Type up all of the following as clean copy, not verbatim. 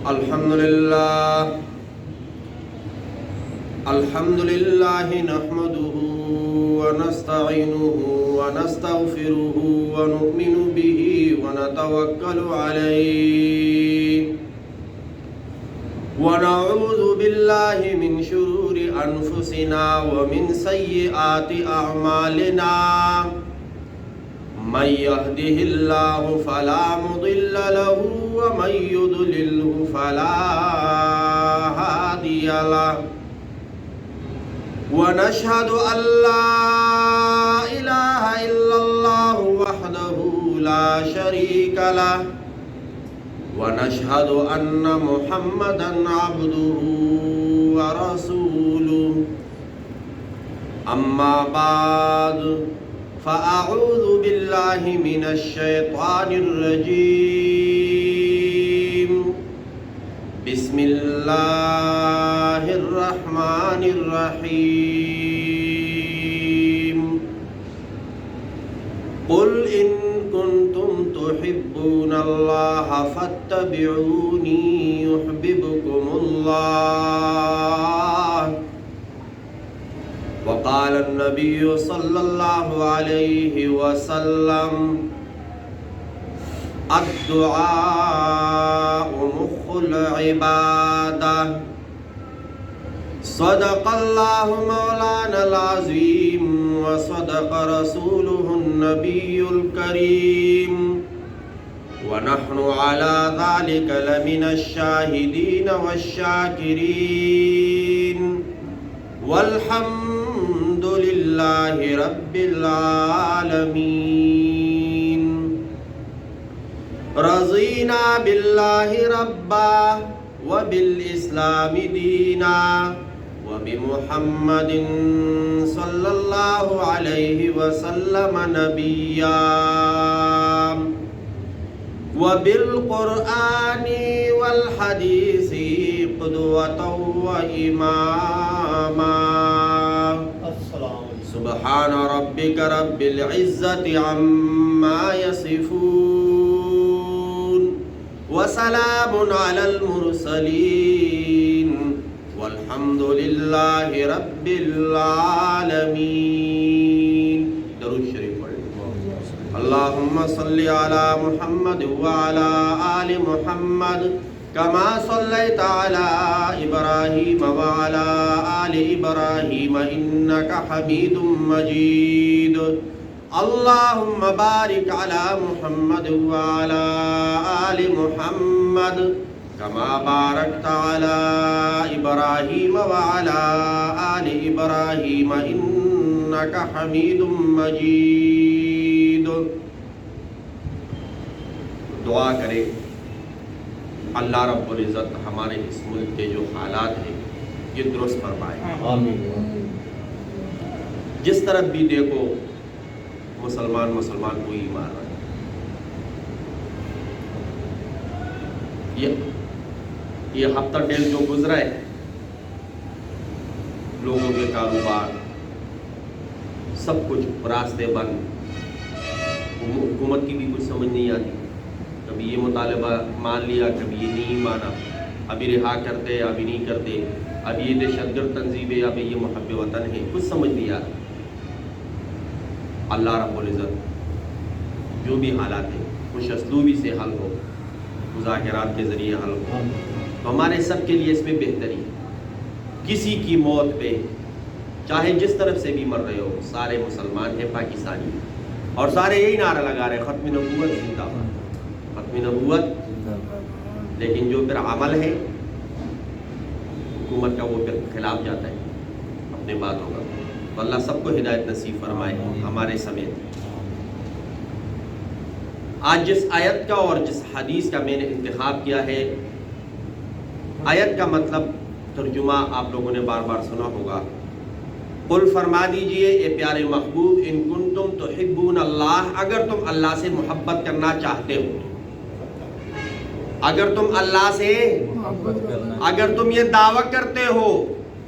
الحمد لله نحمده ونستعينه ونستغفره ونؤمن به ونتوكل عليه ونعوذ بالله من شرور أنفسنا ومن سيئات أعمالنا من يهده الله فلا مضل له ومن يضلله فلا هادي له ونشهد أن لا إله إلا الله وحده لا شريك له ونشهد أن محمدا عبده ورسوله أما بعد فأعوذ بالله من الشيطان الرجيم بسم الله الرحمن الرحيم قل إن كنتم تحبون الله فاتبعوني يحببكم الله وقال النبي صلى الله عليه وسلم الدعاء مخ العبادة صدق الله مولانا العظيم وصدق رسوله النبي الكريم ونحن على ذلك لمن الشاهدين والشاكرين والحمد لله رب العالمين رضينا بالله ربا وبالإسلام دينا وبمحمد صلى الله عليه وسلم نبيا وبالقرآن والحديث قدوة وإماما سبحان ربك رب العزة عما يصفون وسلام على المرسلين والحمد لله رب العالمين درود شریف پڑھیں اللهم صل على محمد وعلى آل محمد كما صليت على إبراهيم وعلى آل إبراهيم إنك حميد مجيد اللهم بارك على محمد وعلى آل محمد كما باركت على إبراهيم وعلى آل إبراهيم إنك حميد مجيد دعا کریں اللہ رب العزت ہمارے اس ملک کے جو حالات ہیں یہ درست فرمائے آمین جس طرف بھی دیکھو مسلمان کو ہی مار رہے ہیں یہ ہفتہ ڈیل جو گزرا ہے لوگوں کے کاروبار سب کچھ راستے بند حکومت کی بھی کچھ سمجھ نہیں آتی کبھی یہ مطالبہ مان لیا کبھی یہ نہیں مانا ابھی رہا کرتے ابھی نہیں کرتے ابھی یہ دہشت گرد تنظیم ہے ابھی یہ محب وطن ہے کچھ سمجھ نہیں آتا اللہ رب العزت جو بھی حالات ہیں خوش اسلوبی سے حل ہو مذاکرات کے ذریعے حل ہو تو ہمارے سب کے لیے اس میں بہتری ہے کسی کی موت پہ چاہے جس طرف سے بھی مر رہے ہو سارے مسلمان ہیں پاکستانی اور سارے یہی نعرہ لگا رہے ختم نبوت زندہ باد ختم نبوت لیکن جو پھر عمل ہے حکومت کا وہ پھر خلاف جاتا ہے اپنے باتوں کا تو اللہ سب کو ہدایت نصیب فرمائے ہمارے سمیت آج جس آیت کا اور جس حدیث کا میں نے انتخاب کیا ہے آیت کا مطلب ترجمہ آپ لوگوں نے بار بار سنا ہوگا قل فرما دیجئے اے پیارے محبوب ان کنتم تحبون اللہ اگر تم اللہ سے محبت کرنا چاہتے ہو اگر تم اللہ سے اگر تم یہ دعویٰ کرتے ہو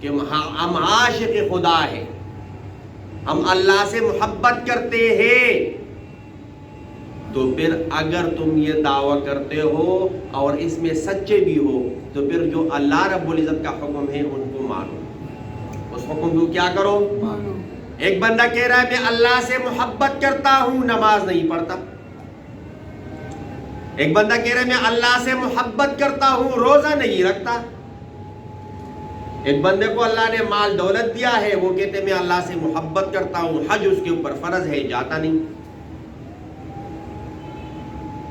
کہ ہم عاشق خدا ہیں ہم اللہ سے محبت کرتے ہیں تو پھر اگر تم یہ دعویٰ کرتے ہو اور اس میں سچے بھی ہو تو پھر جو اللہ رب العزت کا حکم ہے ان کو مانو، اس حکم کو کیا کرو؟ مانو۔ ایک بندہ کہہ رہا ہے میں اللہ سے محبت کرتا ہوں، نماز نہیں پڑھتا۔ ایک بندہ کہہ رہا ہے میں اللہ سے محبت کرتا ہوں، روزہ نہیں رکھتا۔ ایک بندے کو اللہ نے مال دولت دیا ہے، وہ کہتے ہیں میں اللہ سے محبت کرتا ہوں، حج اس کے اوپر فرض ہے، جاتا نہیں۔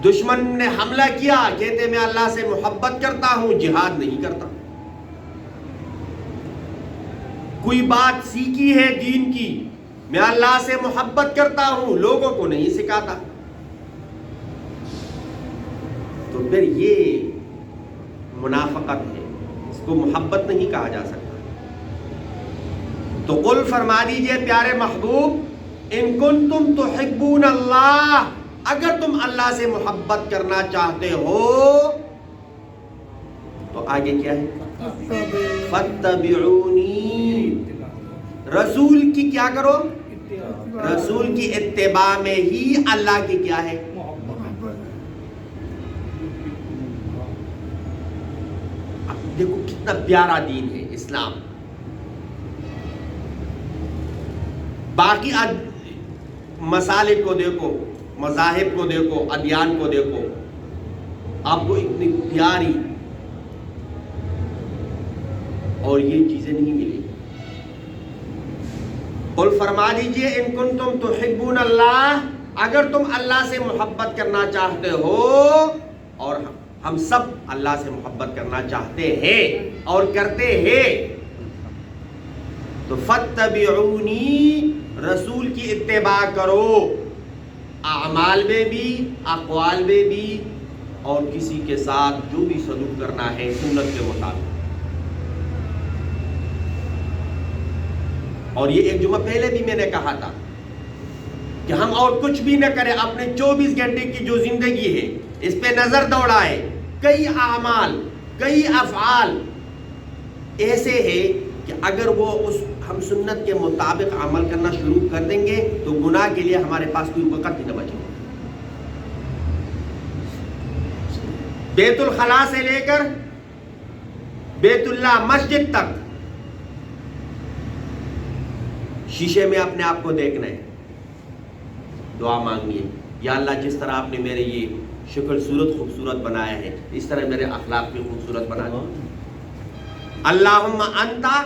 دشمن نے حملہ کیا، کہتے میں اللہ سے محبت کرتا ہوں، جہاد نہیں کرتا۔ کوئی بات سیکھی ہے دین کی، میں اللہ سے محبت کرتا ہوں، لوگوں کو نہیں سکھاتا۔ تو پھر یہ منافقت ہے، اس کو محبت نہیں کہا جا سکتا۔ تو قل فرما دیجئے پیارے محبوب، ان کنتم تحبون اللہ، اگر تم اللہ سے محبت کرنا چاہتے ہو تو آگے کیا ہے؟ فاتبعونی، رسول کی کیا کرو؟ رسول کی اتباع میں ہی اللہ کی کیا ہے؟ اب دیکھو کتنا پیارا دین ہے اسلام۔ باقی مسالک کو دیکھو، مذاہب کو دیکھو، ادیان کو دیکھو، آپ کو اتنی پیاری اور یہ چیزیں نہیں ملی۔ قل فرما دیجئے ان کنتم تحبون اللہ، اگر تم اللہ سے محبت کرنا چاہتے ہو، اور ہم سب اللہ سے محبت کرنا چاہتے ہیں اور کرتے ہیں، تو فاتبعونی، رسول کی اتباع کرو، اعمال میں بھی، اقوال میں بھی، اور کسی کے ساتھ جو بھی سلوک کرنا ہے سنت کے مطابق۔ اور یہ ایک جمعہ پہلے بھی میں نے کہا تھا کہ ہم اور کچھ بھی نہ کریں، اپنے 24 گھنٹے کی جو زندگی ہے اس پہ نظر دوڑائے۔ کئی اعمال، کئی افعال ایسے ہیں کہ اگر وہ ہم سنت کے مطابق عمل کرنا شروع کر دیں گے تو گناہ کے لیے ہمارے پاس کوئی وقت ہی نہ بچے۔ بیت الخلا سے لے کر بیت اللہ مسجد تک شیشے میں اپنے آپ کو دیکھنا ہے، دعا مانگنی ہے، یا اللہ جس طرح آپ نے میرے یہ شکل صورت خوبصورت بنایا ہے اس طرح میرے اخلاق بھی خوبصورت بنا دو۔ اللہم انتا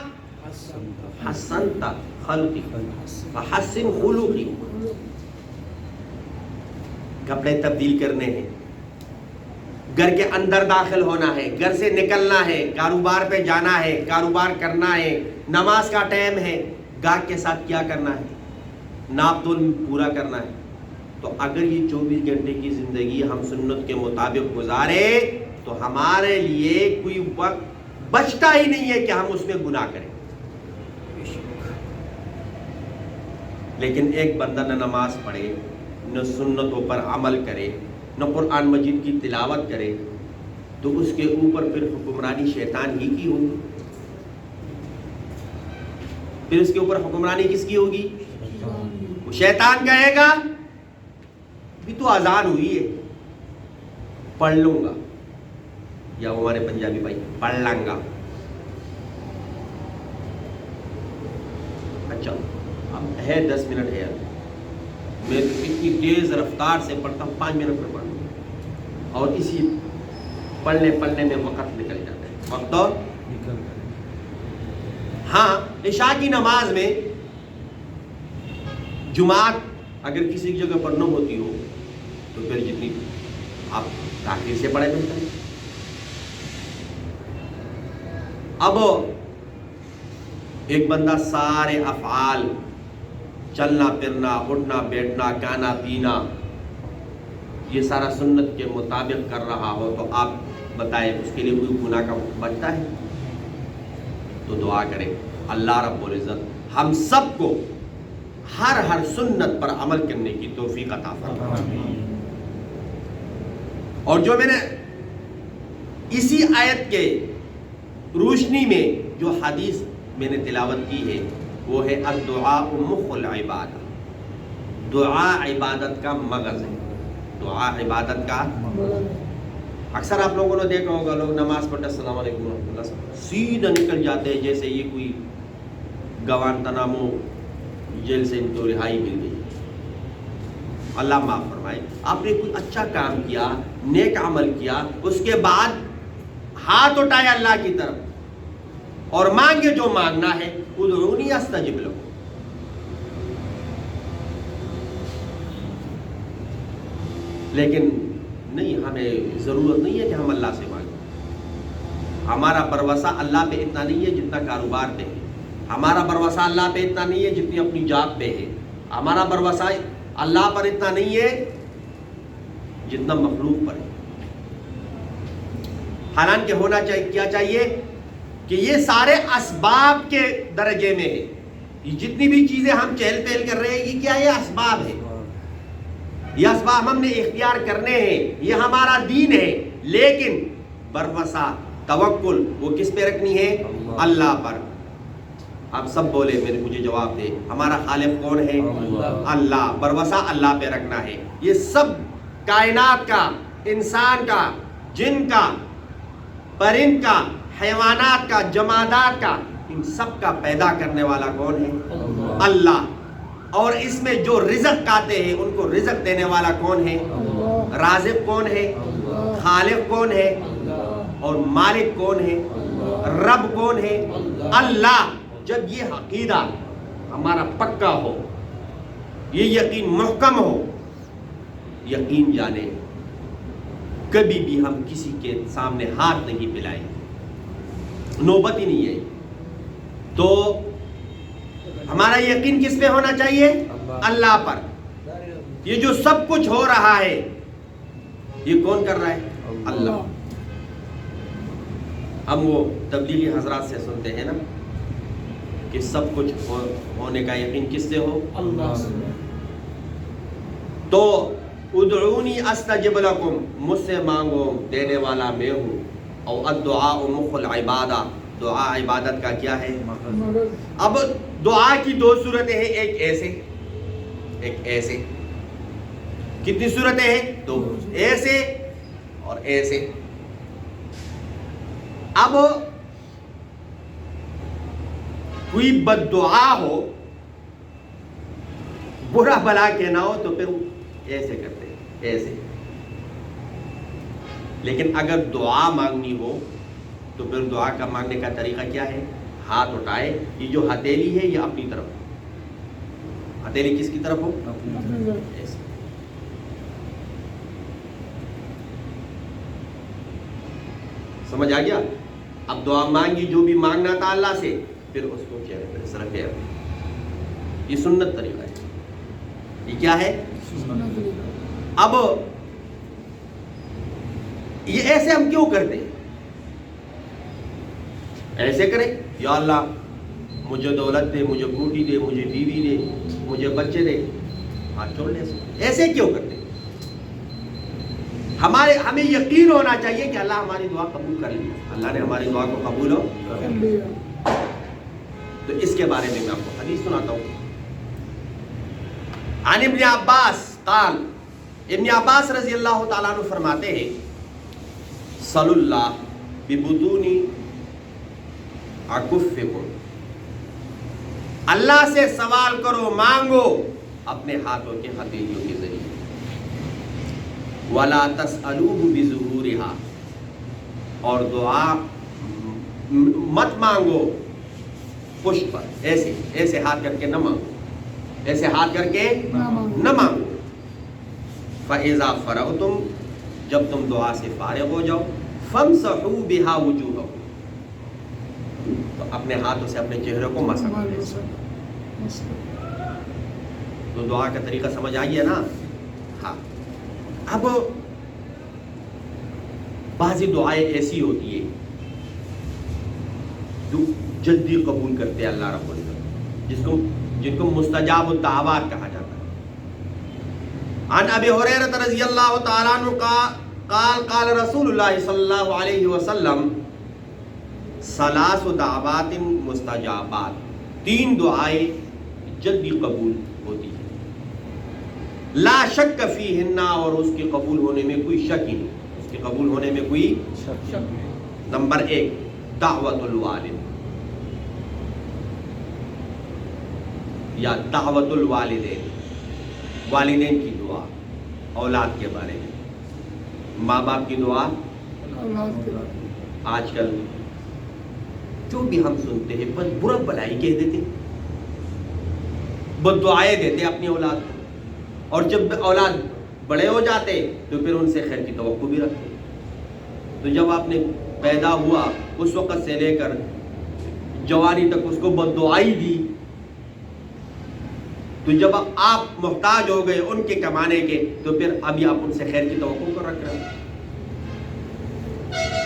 حسنت خلقی فحسن خلقی، کپڑے تبدیل کرنے ہیں، گھر کے اندر داخل ہونا ہے، گھر سے نکلنا ہے، کاروبار پہ جانا ہے، کاروبار کرنا ہے، نماز کا ٹائم ہے، گاہک کے ساتھ کیا کرنا ہے، ناپ تول پورا کرنا ہے۔ تو اگر یہ 24 گھنٹے کی زندگی ہم سنت کے مطابق گزارے تو ہمارے لیے کوئی وقت بچتا ہی نہیں ہے کہ ہم اس میں گناہ کریں۔ لیکن ایک بندہ نہ نماز پڑھے، نہ سنتوں پر عمل کرے، نہ قرآن مجید کی تلاوت کرے، تو اس کے اوپر پھر حکمرانی شیطان ہی کی ہوگی۔ پھر اس کے اوپر حکمرانی کس کی ہوگی؟ شیطان کہے گا بھی تو اذان ہوئی ہے، پڑھ لوں گا، یا وہ ہمارے پنجابی بھائی پڑھ لوں گا۔ اچھا اب ہے 10 منٹ ہے، میں تو اتنی تیز رفتار سے پڑھتا ہوں 5 منٹ میں پڑھ لوں گا، اور اسی پڑھنے میں وقت نکل جاتا ہے، وقت اور نکل۔ ہاں عشاء کی نماز میں جماعت اگر کسی جگہ پر نہ ہوتی ہو تو پھر جتنی آپ تاخیر سے پڑھے بہتر ہے۔ اب ایک بندہ سارے افعال، چلنا پھرنا، اٹھنا بیٹھنا، کھانا پینا، یہ سارا سنت کے مطابق کر رہا ہو تو آپ بتائیں اس کے لیے کوئی گناہ کا بچتا ہے؟ تو دعا کریں اللہ رب العزت ہم سب کو ہر سنت پر عمل کرنے کی توفیق عطا فرمائے۔ اور جو میں نے اسی آیت کے روشنی میں جو حدیث میں نے تلاوت کی ہے وہ ہے الدعاء مخ العبادہ، دعا عبادت کا مغز ہے۔ دعا عبادت کا اکثر آپ لوگوں نے دیکھا ہوگا لوگ نماز پڑھتے السلام علیکم ورحمۃ اللہ سیدھا نکل جاتے ہیں جیسے یہ کوئی گوانتانامو جیل سے ان کو رہائی مل گئی. اللہ معاف فرمائے. آپ نے کوئی اچھا کام کیا, نیک عمل کیا, اس کے بعد ہاتھ اٹھائے اللہ کی طرف اور مانگے جو مانگنا ہے. ادعونی استجب لکم. لیکن نہیں, ہمیں ضرورت نہیں ہے کہ ہم اللہ سے مانگیں. ہمارا بھروسہ اللہ پہ اتنا نہیں ہے جتنا کاروبار پہ ہے. ہمارا بھروسہ اللہ پہ اتنا نہیں ہے جتنی اپنی جاب پہ ہے. ہمارا بھروسہ اللہ پر اتنا نہیں ہے جتنا مخلوق پر ہے. حالانکہ ہونا چاہیے کیا چاہیے کہ یہ سارے اسباب کے درجے میں ہے. یہ جتنی بھی چیزیں ہم چہل پہل کر رہے ہیں یہ کیا ہے؟ اسباب ہے. یہ اسباب ہم نے اختیار کرنے ہیں, یہ ہمارا دین ہے. لیکن بھروسہ توکل وہ کس پہ رکھنی ہے؟ اللہ پر. آپ سب بولے, مجھے جواب دے, ہمارا خالق کون ہے؟ اللہ. بھروسہ اللہ پہ رکھنا ہے. یہ سب کائنات کا, انسان کا, جن کا, پرند کا, حیوانات کا, جمادات کا, ان سب کا پیدا کرنے والا کون ہے؟ اللہ. اور اس میں جو رزق کھاتے ہیں ان کو رزق دینے والا کون ہے؟ رازق کون ہے؟ خالق کون ہے؟ اور مالک کون ہے؟ رب کون ہے؟ اللہ. جب یہ عقیدہ ہمارا پکا ہو, یہ یقین محکم ہو, یقین جانے کبھی بھی ہم کسی کے سامنے ہاتھ نہیں پھیلائیں, نوبت ہی نہیں ہے. تو ہمارا یقین کس پہ ہونا چاہیے؟ اللہ پر. یہ جو سب کچھ ہو رہا ہے یہ کون کر رہا ہے؟ اللہ. ہم وہ تبلیغی حضرات سے سنتے ہیں نا کہ سب کچھ ہونے کا یقین کس سے ہو؟ اللہ سے. تو ادعونی استجب لکم, مجھ سے مانگو دینے والا میں ہوں. اور الدعاء مخ العبادہ, دعا عبادت کا کیا ہے؟ اب دعا کی دو صورتیں ہیں, ایک ایسے ایک ایسے. کتنی صورتیں ہیں؟ دو, ایسے اور ایسے. اب کوئی بد دعا ہو, برا بلا کہنا ہو تو پھر ایسے کرتے ہیں, ایسے. لیکن اگر دعا مانگنی ہو تو پھر دعا کا مانگنے کا طریقہ کیا ہے؟ ہاتھ اٹھائے. یہ جو ہتھیلی ہے یہ اپنی طرف, ہتھیلی کس کی طرف ہو؟ ایسے. سمجھ آ گیا؟ اب دعا مانگی جو بھی مانگنا تھا اللہ سے, پھر اس کو چہرے پر اس طرح پھیر. یہ سنت طریقہ ہے. یہ کیا ہے؟ اب یہ ایسے ہم کیوں کرتے ہیں؟ ایسے کریں, یا اللہ مجھے دولت دے, مجھے بوٹی دے, مجھے بیوی دے, مجھے بچے دے. ہاتھ چھوڑ لے. ایسے کیوں کرتے ہیں؟ ہمیں یقین ہونا چاہیے کہ اللہ ہماری دعا قبول کر لی. اللہ نے ہماری دعا کو قبول ہو. تو اس کے بارے میں آپ کو حدیث سناتا ہوں. عن ابن عباس قال, ابن عباس رضی اللہ تعالیٰ عنہ فرماتے ہیں, صلی اللہ ببطون اکفکم, اللہ سے سوال کرو, مانگو اپنے ہاتھوں کے ہتھیلیوں کے ذریعے. ولا تسألوه بظهورها, اور دعا مت مانگو پشت پر, ایسے ایسے ہاتھ کر کے نہ مانگو, ایسے ہاتھ کر کے نہ مانگو. فَإِذَا فَرَغْتُمْ, جب تم دعا سے فارغ ہو جاؤ, فَامْسَحُوا بِهَا وُجُوهَكُمْ, تو اپنے ہاتھوں سے اپنے چہرے کو مسح کرو. تو دعا کا طریقہ سمجھ آئیے نا. ہاں. اب بعضی دعائیں ایسی ہوتی ہے جو جلدی قبول کرتے ہیں اللہ رب العزت, جن کو مستجاب الدعوات کہا جاتا ہے. عن ابی ہریرہ رضی اللہ تعالیٰ عنہ قال قال رسول اللہ صلی اللہ علیہ وسلم, ثلاث دعوات مستجابات, 3 دعائیں جلدی قبول ہوتی ہیں. لا شک فیہن، اور اس کے قبول ہونے میں کوئی شک ہی نہیں، اس کے قبول ہونے میں کوئی شک نہیں۔ نمبر 1 دعوت الوالد یا دعوت الوالدین، والدین کی دعا اولاد کے بارے میں، ماں باپ کی دعا آج کل جو بھی ہم سنتے ہیں بس برا بلائی کہہ دیتے، بد دعائیں دیتے اپنی اولاد کو، اور جب اولاد بڑے ہو جاتے تو پھر ان سے خیر کی توقع بھی رکھتے۔ تو جب آپ نے پیدا ہوا اس وقت سے لے کر جوانی تک اس کو بد دعائی دی، تو جب آپ محتاج ہو گئے ان کے کمانے کے تو پھر ابھی آپ ان سے خیر کی توقع کو رکھ رہے ہیں۔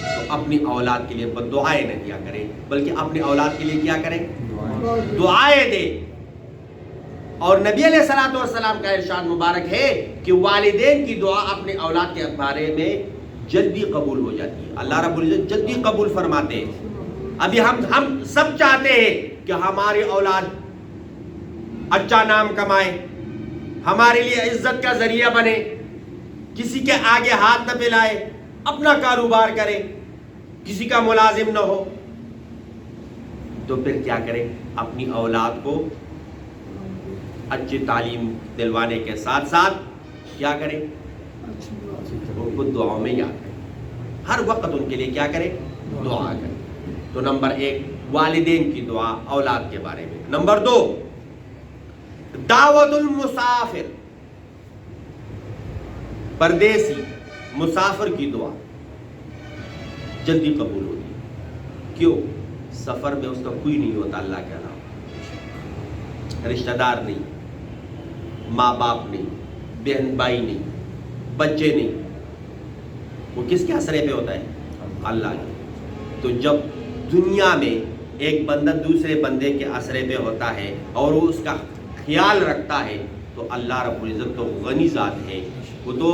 تو اپنی اولاد کے لیے بد دعائیں نہ دیا کریں، بلکہ اپنی اولاد کے لیے کیا کریں؟ دعائیں دیں۔ اور نبی علیہ الصلوۃ والسلام کا ارشاد مبارک ہے کہ والدین کی دعا اپنے اولاد کے بارے میں جلدی قبول ہو جاتی ہے، اللہ رب العزت جلدی قبول فرماتے ہیں۔ ابھی ہم سب چاہتے ہیں کہ ہماری اولاد اچھا نام کمائے، ہمارے لیے عزت کا ذریعہ بنے، کسی کے آگے ہاتھ نہ پھیلائے، اپنا کاروبار کرے، کسی کا ملازم نہ ہو۔ تو پھر کیا کریں؟ اپنی اولاد کو اچھی تعلیم دلوانے کے ساتھ ساتھ کیا کریں؟ ان کو دعاؤں میں یاد کریں، ہر وقت ان کے لیے کیا کریں؟ دعا کریں۔ تو نمبر 1 والدین کی دعا اولاد کے بارے میں۔ نمبر 2 دعوت المسافر، پردیسی مسافر کی دعا جلدی قبول ہوتی ہے۔ کیوں؟ سفر میں اس کا کوئی نہیں ہوتا اللہ کے علاوہ، رشتہ دار نہیں، ماں باپ نہیں، بہن بھائی نہیں، بچے نہیں، وہ کس کے آسرے پہ ہوتا ہے؟ اللہ کے۔ تو جب دنیا میں ایک بندہ دوسرے بندے کے آسرے پہ ہوتا ہے اور وہ اس کا خیال رکھتا ہے تو اللہ رب العزت تو غنی ذات ہے، وہ تو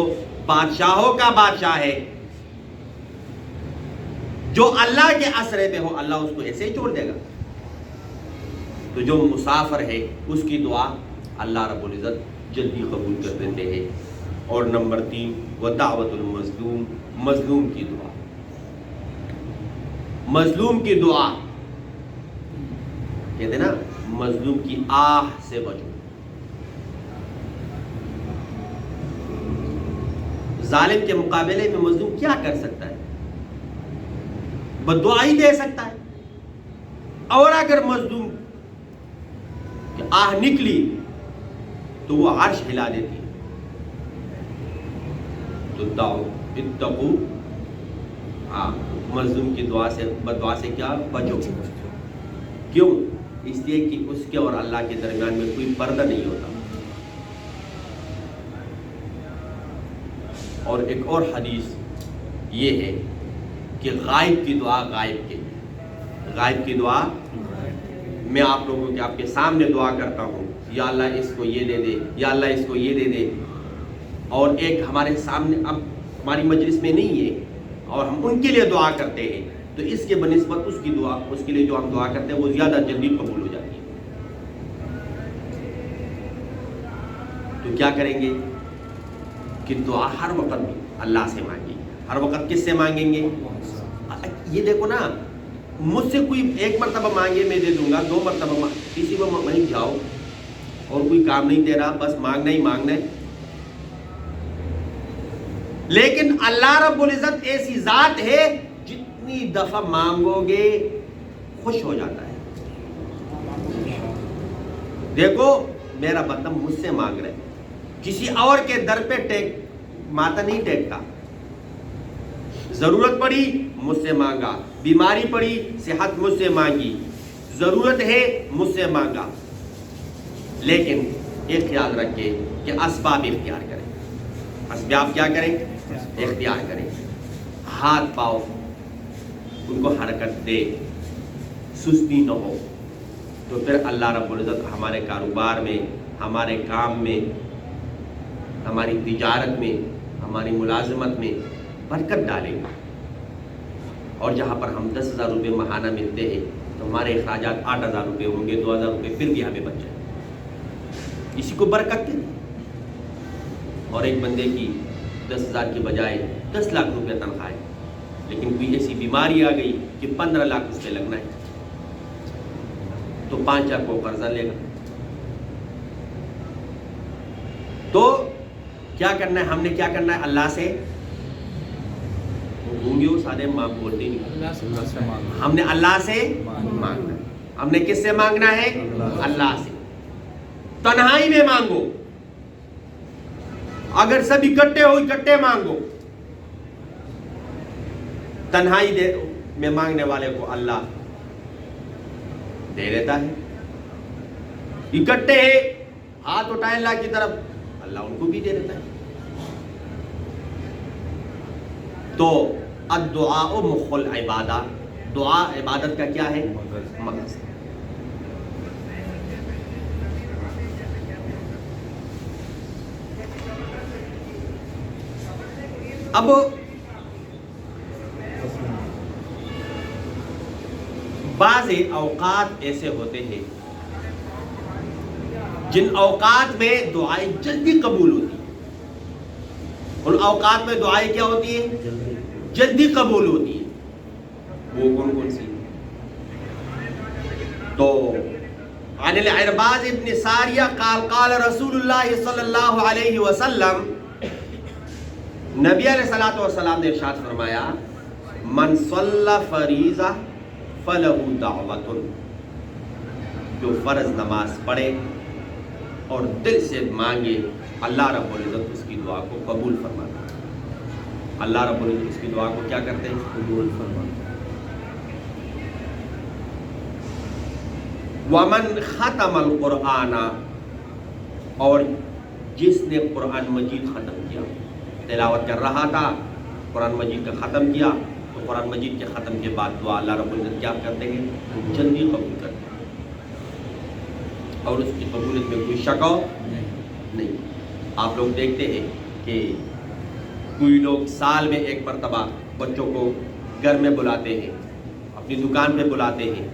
بادشاہوں کا بادشاہ ہے۔ جو اللہ کے آسرے پہ ہو اللہ اس کو ایسے ہی چھوڑ دے گا؟ تو جو مسافر ہے اس کی دعا اللہ رب العزت جلدی قبول کر دیتے ہیں۔ اور نمبر 3 ودعوت المظلوم، مظلوم کی دعا، مظلوم کی دعا کہتے ہیں نا، مظلوم کی آہ سے بچو۔ ظالم کے مقابلے میں مظلوم کیا کر سکتا ہے؟ بد دعا ہی دے سکتا ہے۔ اور اگر مظلوم کی آہ نکلی تو وہ عرش ہلا دیتی ہے۔ تو دعو اتقو، مظلوم کی دعا سے، بد دعا سے کیا بچو۔ کیوں؟ اس لیے کہ اس کے اور اللہ کے درمیان میں کوئی پردہ نہیں ہوتا۔ اور ایک اور حدیث یہ ہے کہ غائب کی دعا غائب کے، غائب کی دعا میں آپ لوگوں کے آپ کے سامنے دعا کرتا ہوں، یا اللہ اس کو یہ دے دے، یا اللہ اس کو یہ دے دے، اور ایک ہمارے سامنے اب ہماری مجلس میں نہیں ہے اور ہم ان کے لیے دعا کرتے ہیں، تو اس کے بنسبت اس کی دعا، اس کے لیے جو ہم دعا کرتے ہیں وہ زیادہ جلدی قبول ہو جاتی ہے۔ تو کیا کریں گے کہ دعا ہر وقت اللہ سے مانگیں، ہر وقت کس سے مانگیں گے؟ یہ دیکھو نا، مجھ سے کوئی ایک مرتبہ مانگے میں دے دوں گا، 2 مرتبہ کسی کو وہیں جاؤ اور کوئی کام نہیں دے رہا، بس مانگنا ہی مانگنا ہے۔ لیکن اللہ رب العزت ایسی ذات ہے جتنی دفعہ مانگو گے خوش ہو جاتا ہے۔ دیکھو میرا بندہ مجھ سے مانگ رہا ہے، کسی اور کے در پہ ماتھا نہیں ٹیکتا۔ ضرورت پڑی مجھ سے مانگا، بیماری پڑی صحت مجھ سے مانگی، ضرورت ہے مجھ سے مانگا۔ لیکن ایک خیال رکھے کہ اسباب اختیار کریں، اسباب کیا کریں؟ اختیار کریں، ہاتھ پاؤ ان کو حرکت دے، سستی نہ ہو، تو پھر اللہ رب العزت ہمارے کاروبار میں، ہمارے کام میں، ہماری تجارت میں، ہماری ملازمت میں برکت ڈالے گا۔ اور جہاں پر ہم 10,000 روپے ماہانہ ملتے ہیں تو ہمارے اخراجات 8,000 روپے ہوں گے، 2,000 روپے پھر بھی ہمیں بچ جائے، اسی کو برکت دے۔ اور ایک بندے کی 10,000 کے بجائے 10 لاکھ روپے تنخواہ ہے، لیکن کوئی ایسی بیماری آ گئی کہ 15 لاکھ اس پہ لگنا ہے، تو 5 لاکھ کو قرضہ لے گا. تو کیا کرنا ہے؟ ہم نے کیا کرنا ہے؟ اللہ سے گونگے ہو سارے ماں بولتے نہیں، ہم نے اللہ سے مانگنا ہے. ہم نے کس سے مانگنا ہے؟ اللہ سے. تنہائی میں مانگو، اگر سب اکٹھے ہو اکٹھے مانگو. تنہائی میں مانگنے والے کو اللہ دے دیتا ہے. اکٹھے ہاتھ اٹھائے اللہ کی طرف، اللہ ان کو بھی دے دیتا ہے. تو الدعاء مخ العبادہ، دعا عبادت کا کیا ہے؟ مغز. اب بعض اوقات ایسے ہوتے ہیں جن اوقات میں دعائیں جلدی قبول ہوتی ہیں. ان اوقات میں دعائیں کیا ہوتی ہیں؟ جلدی قبول ہوتی ہیں. وہ کون کون سی؟ تو عن العرباض ابن ساریہ قال قال رسول اللہ صلی اللہ علیہ وسلم، نبی علیہ السلام نے ارشاد فرمایا، من صلی فریضہ فلہ دعوۃ، جو فرض نماز پڑھے اور دل سے مانگے اللہ رب العزت اس کی دعا کو قبول فرماتا ہے. اللہ رب العزت اس کی دعا کو کیا کرتے ہیں؟ قبول فرماتے ہیں. ومن ختم القرآن، اور جس نے قرآن مجید ختم کیا، تلاوت کر رہا تھا، قرآن مجید کا ختم کیا، تو قرآن مجید کے ختم کے بعد دعا اللہ رب العزت کیا کرتے ہیں؟ جلدی قبول کرتے ہیں، اور اس کی قبولیت میں کوئی شک نہیں. آپ لوگ دیکھتے ہیں کہ کوئی لوگ سال میں ایک مرتبہ بچوں کو گھر میں بلاتے ہیں، اپنی دکان پہ بلاتے ہیں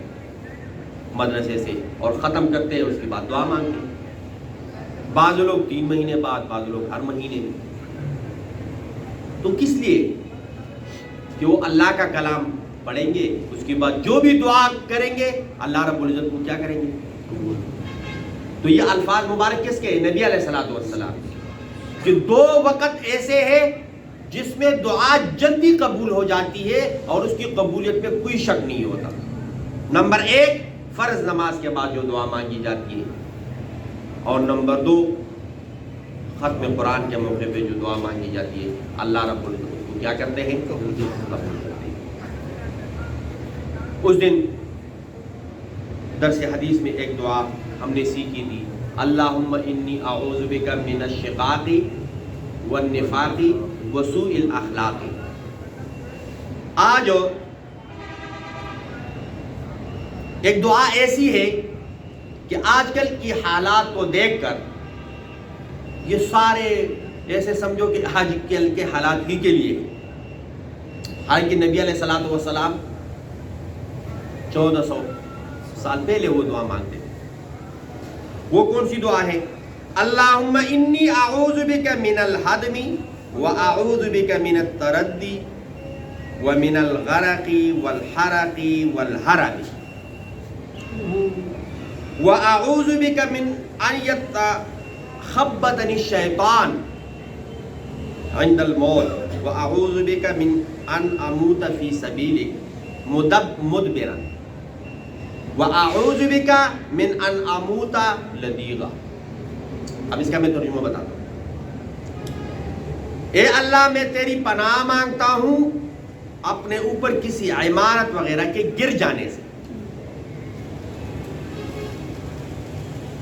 مدرسے سے، اور ختم کرتے ہیں، اس کے بعد دعا مانگتے ہیں. بعض لوگ 3 مہینے بعد، بعض لوگ ہر مہینے میں. تو کس لیے؟ کہ وہ اللہ کا کلام پڑھیں گے، اس کے بعد جو بھی دعا کریں گے اللہ رب العزت کو کیا کریں گے؟ تو یہ الفاظ مبارک کس کے؟ نبی علیہ الصلوۃ والسلام. کہ 2 وقت ایسے ہیں جس میں دعا جلدی قبول ہو جاتی ہے اور اس کی قبولیت میں کوئی شک نہیں ہوتا. نمبر 1 فرض نماز کے بعد جو دعا مانگی جاتی ہے، اور نمبر 2 ختم قرآن کے موقع پہ جو دعا مانگی جاتی ہے، اللہ رب العزت کو کیا کرتے ہیں؟ قبول کرتے ہیں. اس دن درس حدیث میں ایک دعا ہم نے سیکھی تھی، اللہم انی اعوذ بک من الشقاق والنفاق وسوء الاخلاق. آج ایک دعا ایسی ہے کہ آج کل کی حالات کو دیکھ کر یہ سارے ایسے سمجھو کہ آج کل کے حالات ہی کے لیے، حالانکہ نبی علیہ الصلوۃ والسلام 1400 سال پہلے وہ دعا مانگتے تھے. وہ کون سی دعا ہے؟ اللہم انی اعوذ بک من الہدم واعوذ بک من التردی ومن الغرق والحرق والہرم واعوذ بک من ان یتخبطنی الشیطان عند الموت واعوذ بک من ان اموت فی سبیلک مدبرا وَأَعُوذُ بِكَ مِنْ أَنْ أَمُوتَ لَدِيغًا. اب اس کا میں ترجمہ بتاتا ہوں. اے اللہ میں تیری پناہ مانگتا ہوں اپنے اوپر کسی عمارت وغیرہ کے گر جانے سے.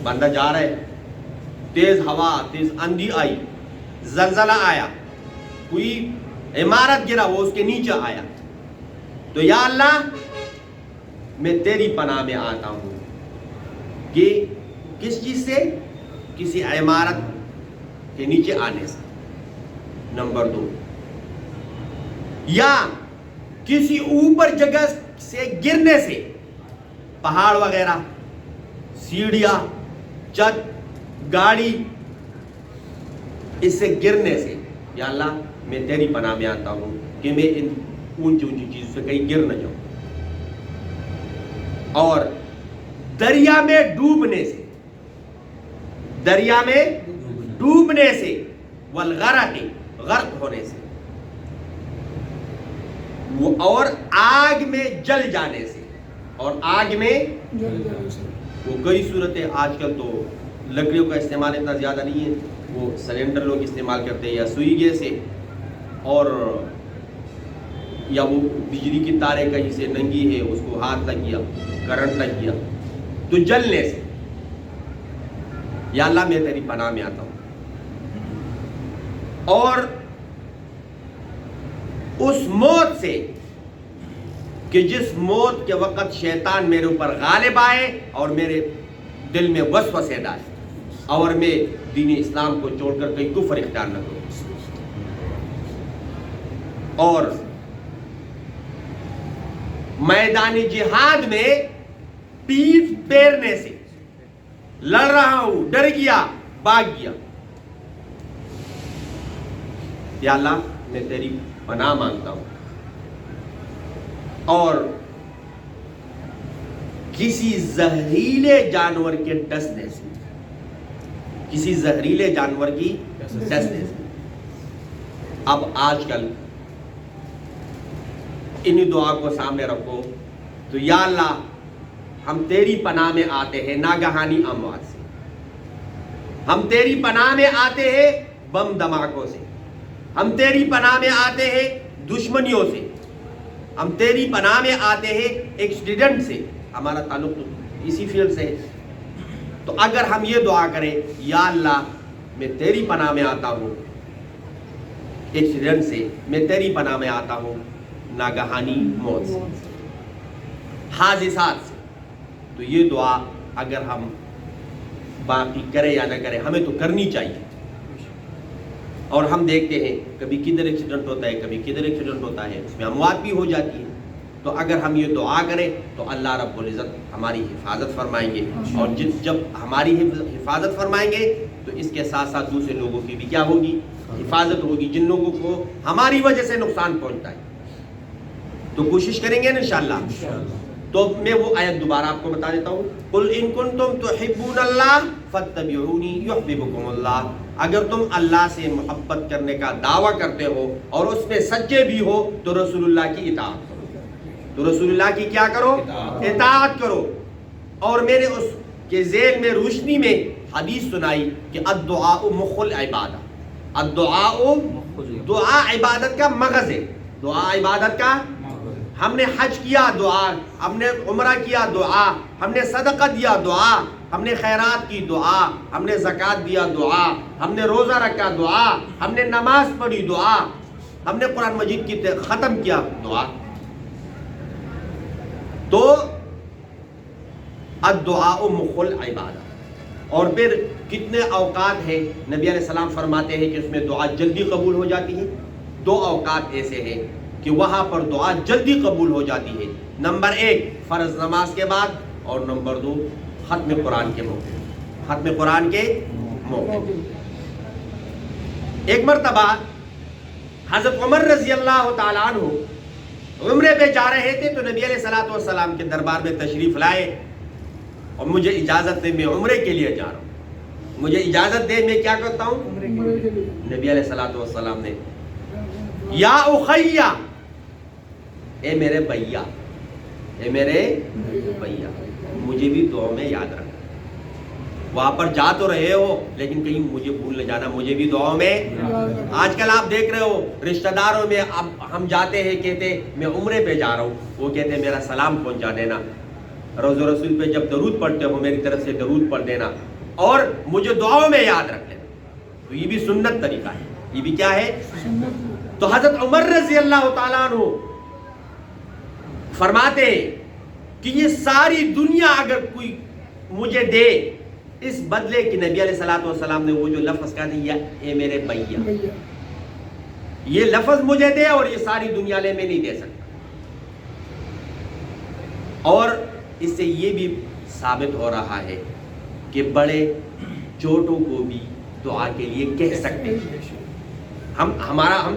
بندہ جا رہا ہے، تیز ہوا، تیز آندھی آئی، زلزلہ آیا، کوئی عمارت گرا، وہ اس کے نیچے آیا، تو یا اللہ میں تیری پناہ میں آتا ہوں کہ کس چیز سے؟ کسی عمارت کے نیچے آنے سے. نمبر 2، یا کسی اوپر جگہ سے گرنے سے، پہاڑ وغیرہ، سیڑھیاں، چھت، گاڑی، اس سے گرنے سے، یا اللہ میں تیری پناہ میں آتا ہوں کہ میں ان اونچی اونچی چیزوں سے کہیں گر نہ جاؤں، اور دریا میں ڈوبنے سے، دریا میں ڈوبنے سے، والغرق، غرق ہونے سے، اور آگ میں جل جانے سے، اور آگ میں وہ کئی صورتیں آج کل تو لکڑیوں کا استعمال اتنا زیادہ نہیں ہے، وہ سلنڈر لوگ استعمال کرتے ہیں یا سوئی گیس سے، اور یا وہ بجلی کی تاریں کہیں سے ننگی ہے اس کو ہاتھ لگ گیا، کرنٹ لگ گیا تو جلنے سے، یا اللہ میں تیری پناہ میں آتا ہوں، اور اس موت سے کہ جس موت کے وقت شیطان میرے اوپر غالب آئے اور میرے دل میں وسوسے ڈالے اور میں دین اسلام کو چھوڑ کر کہیں کفر اختیار نہ کروں، اور میدان جہاد میں پیٹھ پھیرنے سے، لڑ رہا ہوں ڈر گیا بھاگ گیا، یا اللہ میں تیری پناہ مانگتا ہوں، اور کسی زہریلے جانور کے ڈسنے سے، کسی زہریلے جانور کی ڈسنے سے۔ اب آج کل انہی دعا کو سامنے رکھو تو یا اللہ ہم تیری پناہ میں آتے ہیں ناگہانی اموات سے، ہم تیری پناہ میں آتے ہیں بم دھماکوں سے، ہم تیری پناہ میں آتے ہیں دشمنیوں سے، ہم تیری پناہ میں آتے ہیں ایکسیڈنٹ سے، ہمارا تعلق تو اسی فیلڈ سے ہے، تو اگر ہم یہ دعا کریں یا اللہ میں تیری پناہ میں آتا ہوں ایکسیڈنٹ سے، میں تیری پناہ میں آتا ہوں ناگہانی موت سے، حادثات سے، تو یہ دعا اگر ہم باقی کرے یا نہ کرے ہمیں تو کرنی چاہیے، اور ہم دیکھتے ہیں کبھی کدھر ایکسیڈنٹ ہوتا ہے کبھی کدھر ایکسیڈنٹ ہوتا ہے، اس میں اموات بھی ہو جاتی ہے، تو اگر ہم یہ دعا کریں تو اللہ رب العزت ہماری حفاظت فرمائیں گے، اور جب ہماری حفاظت فرمائیں گے تو اس کے ساتھ ساتھ دوسرے لوگوں کی بھی کیا ہوگی، حفاظت ہوگی، جن لوگوں کو ہماری وجہ سے نقصان پہنچتا ہے، تو کوشش کریں گے نا انشاءاللہ۔ تو میں وہ آیت دوبارہ آپ کو بتا دیتا ہوں، قل ان کنتم تحبون اللہ فاتبعونی یحببکم اللہ، اگر تم اللہ سے محبت کرنے کا دعویٰ کرتے ہو اور اس میں سچے بھی ہو تو رسول اللہ کی اطاعت کرو، تو رسول اللہ کی کیا کرو، اطاعت کرو، اور میں نے اس کے ذیل میں روشنی میں حدیث سنائی کہ الدعاء مخ العبادہ، الدعاء، دعا عبادت کا مغز ہے، دعا عبادت کا، ہم نے حج کیا دعا، ہم نے عمرہ کیا دعا، ہم نے صدقہ دیا دعا، ہم نے خیرات کی دعا، ہم نے زکوٰۃ دیا دعا، ہم نے روزہ رکھا دعا، ہم نے نماز پڑھی دعا، ہم نے قرآن مجید کی ختم کیا دعا، تو الدعاء مخ العبادہ۔ اور پھر کتنے اوقات ہیں نبی علیہ السلام فرماتے ہیں کہ اس میں دعا جلدی قبول ہو جاتی ہے، دو اوقات ایسے ہیں کہ وہاں پر دعا جلدی قبول ہو جاتی ہے، نمبر 1 فرض نماز کے بعد، اور نمبر 2 ختم قرآن کے موقع، ختم قرآن کے موقع۔ ایک مرتبہ حضرت عمر رضی اللہ تعالیٰ عنہ عمرے پہ جا رہے تھے تو نبی علیہ الصلوۃ والسلام کے دربار میں تشریف لائے اور مجھے اجازت دے، میں عمرے کے لیے جا رہا ہوں، مجھے اجازت دے میں کیا کرتا ہوں، نبی علیہ الصلوۃ والسلام نے یا اخیہ، اے میرے بھیا، اے میرے بھیا، مجھے بھی دعا میں یاد رکھنا، وہاں پر جا تو رہے ہو لیکن کہیں مجھے بھول نہ جانا، مجھے بھی دعاؤں میں۔ آج کل آپ دیکھ رہے ہو رشتہ داروں میں، اب ہم جاتے ہیں کہتے میں عمرے پہ جا رہا ہوں، وہ کہتے ہیں میرا سلام پہنچا دینا، روز رسول پہ جب درود پڑھتے ہو میری طرف سے درود پڑھ دینا، اور مجھے دعاؤں میں یاد رکھ لینا، تو یہ بھی سنت طریقہ ہے، یہ بھی کیا ہے۔ تو حضرت عمر رضی اللہ تعالیٰ عنہ فرماتے ہیں کہ یہ ساری دنیا اگر کوئی مجھے دے اس بدلے کہ نبی علیہ الصلوۃ والسلام نے وہ جو لفظ کہا دیا اے میرے بھیا، یہ لفظ مجھے دے اور یہ ساری دنیا لے، میں نہیں دے سکتا۔ اور اس سے یہ بھی ثابت ہو رہا ہے کہ بڑے چھوٹوں کو بھی دعا کے لیے کہہ سکتے ہیں. ہم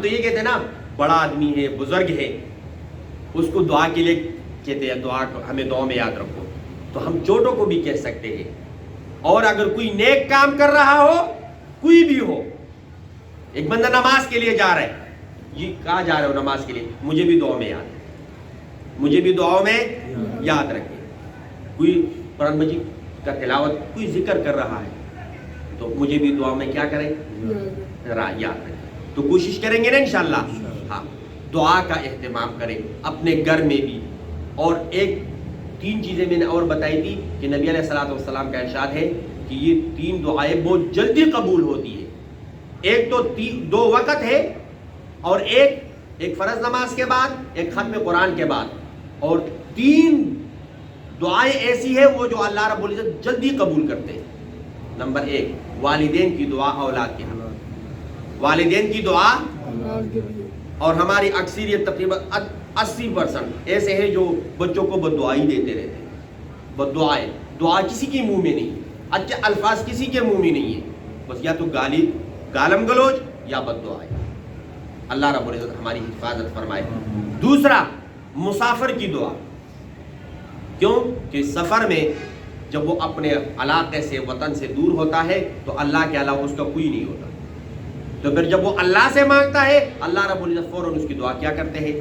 تو یہ کہتے ہیں نا بڑا آدمی ہے بزرگ ہے اس کو دعا کے لیے کہتے ہیں دعا ہمیں دعا میں یاد رکھو. تو ہم چھوٹوں کو بھی کہہ سکتے ہیں. اور اگر کوئی نیک کام کر رہا ہو کوئی بھی ہو, ایک بندہ نماز کے لیے جا رہا ہے, یہ کہاں جا رہے ہو نماز کے لیے, مجھے بھی دعا میں یاد, مجھے بھی دعاؤں میں یاد رکھے. کوئی قرآن مجید کا تلاوت کوئی ذکر کر رہا ہے تو مجھے بھی دعا میں کیا کرے یاد رکھے. تو کوشش کریں گے نا انشاءاللہ. ہاں دعا کا اہتمام کریں اپنے گھر میں بھی. اور ایک 3 چیزیں میں نے اور بتائی تھی کہ نبی علیہ الصلوۃ والسلام کا ارشاد ہے کہ یہ 3 دعائیں بہت جلدی قبول ہوتی ہے. ایک تو 2 وقت ہے, اور ایک فرض نماز کے بعد, ایک ختم قرآن کے بعد, اور 3 دعائیں ایسی ہے وہ جو اللہ رب العزت جلدی قبول کرتے ہیں. نمبر 1 والدین کی دعا اولاد کے حق, والدین کی دعا. اور ہماری اکثریت تقریباً 80% ایسے ہیں جو بچوں کو بد دعائی دیتے رہتے ہیں. بد دعائیں, دعا کسی کے منہ میں نہیں, اچھے الفاظ کسی کے منہ میں نہیں ہے, بس یا تو گالم گلوچ یا بد دعائیں. اللہ رب العزت ہماری حفاظت فرمائے. دوسرا مسافر کی دعا. کیوں کہ سفر میں جب وہ اپنے علاقے سے وطن سے دور ہوتا ہے تو اللہ کے علاوہ اس کا کوئی نہیں ہوتا. تو پھر جب وہ اللہ سے مانگتا ہے اللہ رب العزت فوراً اس کی دعا کیا کرتے ہیں.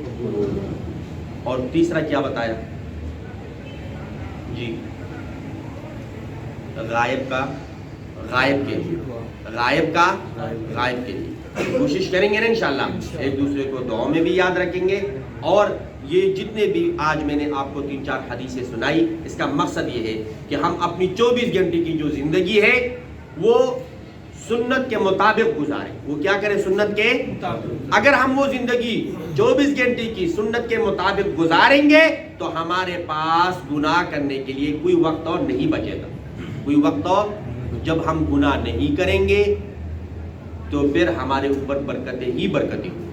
اور تیسرا کیا بتایا جی, غائب کے لیے کوشش کریں گے نا انشاءاللہ. ایک دوسرے کو دعاؤں میں بھی یاد رکھیں گے. اور یہ جتنے بھی آج میں نے آپ کو 3-4 حدیثیں سنائی, اس کا مقصد یہ ہے کہ ہم اپنی 24 گھنٹے کی جو زندگی ہے وہ سنت کے مطابق گزاریں. وہ کیا کریں سنت کے مطابق. اگر ہم وہ زندگی 24 گھنٹے کی سنت کے مطابق گزاریں گے تو ہمارے پاس گناہ کرنے کے لیے کوئی وقت اور نہیں بچے گا. کوئی وقت اور جب ہم گناہ نہیں کریں گے تو پھر ہمارے اوپر برکتیں ہی برکتیں ہوں.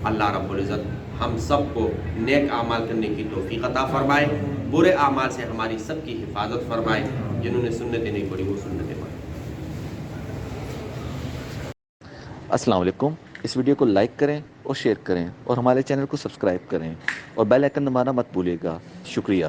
اللہ رب العزت ہم سب کو نیک اعمال کرنے کی توفیق عطا فرمائے, برے اعمال سے ہماری سب کی حفاظت فرمائے. جنہوں نے سنتیں نہیں پڑھی وہ سنتیں پڑھیں. السلام علیکم. اس ویڈیو کو لائک کریں اور شیئر کریں اور ہمارے چینل کو سبسکرائب کریں اور بیل آئیکن دبانا مت بھولیے گا. شکریہ.